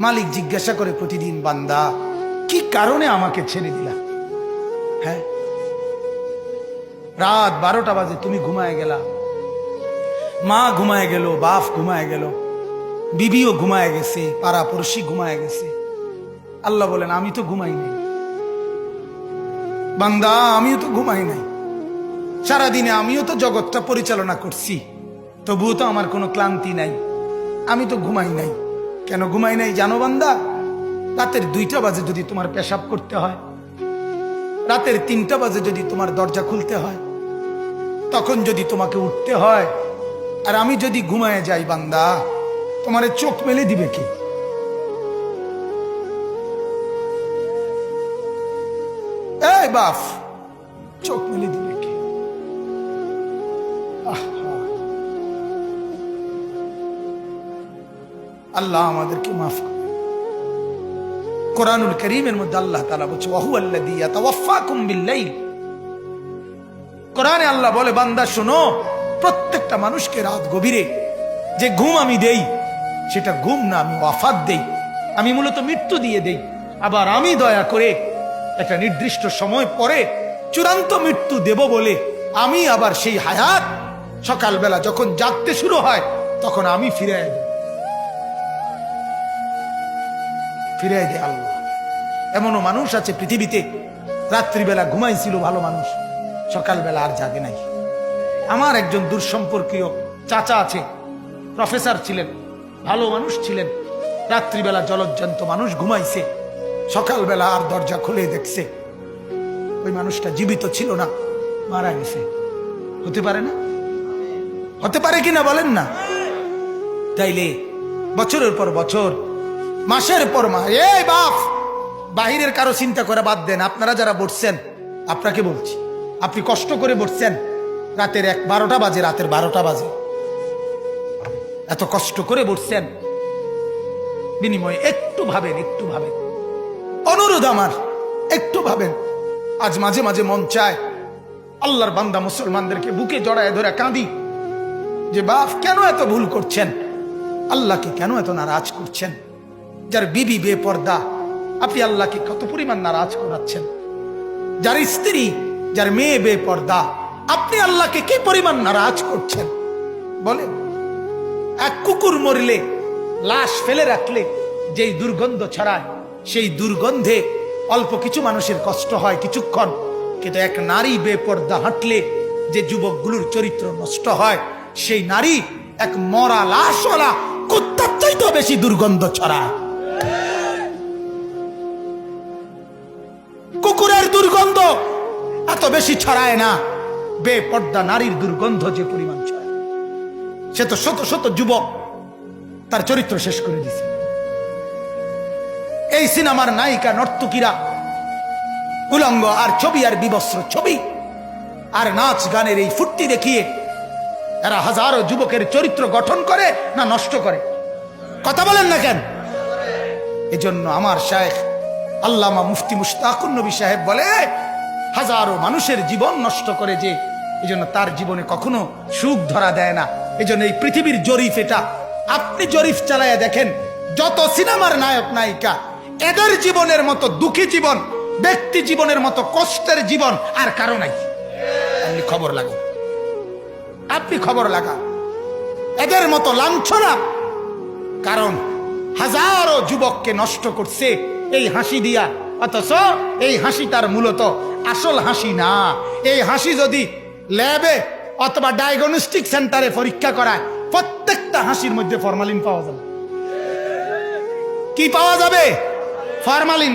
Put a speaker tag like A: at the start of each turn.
A: মালিক জিজ্ঞাসা করে প্রতিদিন, বান্দা কি কারণে আমাকে ছেড়ে দিলা? হ্যাঁ, রাত 12টা বাজে তুমি ঘুমায় গেলা, মা ঘুমায় গেল, বাপ ঘুমায় গেল, বিবিও ঘুমায় গেছে, পাড়া পড়শি ঘুমায় গেছে। আল্লাহ বলেন, আমি তো ঘুমাই নাই বান্দা, আমিও তো ঘুমাই নাই। সারাদিনে আমিও তো জগৎটা পরিচালনা করছি, তবুও তো আমার কোনো ক্লান্তি নাই, আমি তো ঘুমাই নাই। কেন ঘুমাই নাই জানো বান্দা? রাতের 2টা বাজে যদি তোমার পেশাব করতে হয়, রাতের 3টা বাজে যদি তোমার দরজা খুলতে হয়, তখন যদি তোমাকে উঠতে হয়, আর আমি যদি ঘুমায় যাই বান্দা, তোমারে চোখ মেলে দিবে কে? এই বাপ, চোখ মেলে দিবে কে? আল্লাহ আমাদেরকে মাফ করে। কোরআনুল কারীমের মধ্যে আল্লাহ তাআলা বলছে, ওয়া হুয়াল্লাযী ইয়াতাওয়াফফাকুম বিল-লাইল। কোরআনে আল্লাহ বলে, বান্দা শোনো, প্রত্যেকটা মানুষকে রাত গভীরে যে ঘুম আমি দেই, সেটা ঘুম না, আমি ওয়াফাত দেই, আমি মূলত মৃত্যু দিয়ে দেই। আবার আমি দয়া করে একটা নির্দিষ্ট সময় পরে চূড়ান্ত মৃত্যু দেব বলে আমি আবার সেই হায়াত সকালবেলা যখন জাগতে শুরু হয় তখন আমি ফিরে দেয় আল্লাহ। এমনও মানুষ আছে পৃথিবীতে, রাত্রিবেলা ঘুমাইছিল ভালো মানুষ, সকালবেলা আর জাগে নাই। আমার একজন দূরসম্পর্কীয় চাচা আছে, প্রফেসর ছিলেন, ভালো মানুষ ছিলেন, রাত্রিবেলা জলজ্জান্ত মানুষ ঘুমাইছে, সকালবেলা আর দরজা খুলে দেখছে ওই মানুষটা জীবিত ছিল না, মারা গেছে। হতে পারে না? হতে পারে কিনা বলেন না? তাইলে বছরের পর বছর, মাসের পর মাস, এই বাপ, বাহিরের কারো চিন্তা করে বাদ দেন। আপনারা যারা বসছেন, আপনাকে বলছি, আপনি কষ্ট করে বসছেন, রাতের 12টা বাজে, রাতের 12টা বাজে, এত কষ্ট করে বসছেন, বিনিময়ে একটু ভাবেন, একটু ভাবেন, অনুরোধ আমার, একটু ভাবেন। আজ মাঝে মাঝে মন চায় আল্লাহর বান্দা মুসলমানদেরকে বুকে জড়ায় ধরে কাঁদি যে বাপ, কেন এত ভুল করছেন? আল্লাহকে কেন এত নারাজ করছেন? যার বিবি বেপর্দা, আপনি আল্লাহকে কত পরিমাণ নারাজ করাচ্ছেন। যার স্ত্রী, যার মেয়ে বেপর্দা, আপনি আল্লাহকে কি পরিমাণ নারাজ করছেন বলেন? এক কুকুর মরলে, লাশ ফেলে রাখলে যেই দুর্গন্ধ ছড়ায়, সেই দুর্গন্ধে অল্প কিছু মানুষের কষ্ট হয় কিছুক্ষণ, কিন্তু এক নারী বেপর্দা হাঁটলে যে যুবকগুলোর চরিত্র নষ্ট হয়, সেই নারী এক মরা লাশওয়ালা কুত্তার চাইতেও বেশি দুর্গন্ধ ছড়ায়। কুকুরের দুর্গন্ধ এত বেশি ছড়ায় না, বেপর্দা নারীর দুর্গন্ধ যে পরিমাণ ছড়ায়। সে তো শত শত যুবক তার চরিত্র শেষ করে দিছে। এই সিনেমার নায়িকা নর্তকীরা উলঙ্গ আর ছবি আর বিবস্ত্র ছবি আর নাচ গানের এই ফুর্তি দেখিয়ে এরা হাজারো যুবকের চরিত্র গঠন করে না নষ্ট করে? কথা বলেন না কেন? এজন্য আমার শায়েখ আল্লামা মুফতি মুশতাকুন নবী সাহেব বলে, হাজারো মানুষের জীবন নষ্ট করে যে, এজন্য তার জীবনে কখনো সুখ ধরা দেয় না। এজন্য এই পৃথিবীর জরিফ এটা, আপনি জরিফ চালায়া দেখেন, যত সিনেমার নায়ক নায়িকা, এদের জীবনের মতো দুঃখী জীবন, ব্যক্তি জীবনের মতো কষ্টের জীবন আর কারো নাই। আপনি খবর লাগান, আপনি খবর লাগান, এদের মতো লাঞ্ছনা। কারণ হাজারো যুবককে নষ্ট করছে এই হাসি দিয়া, অথচ এই হাসি তার মূলত আসল হাসি না। এই হাসি যদি ল্যাবে অথবা ডায়াগনস্টিক সেন্টারে পরীক্ষা করায়, প্রত্যেকটা হাসির মধ্যে ফরমালিন পাওয়া যাবে। কি পাওয়া যাবে? ফরমালিন।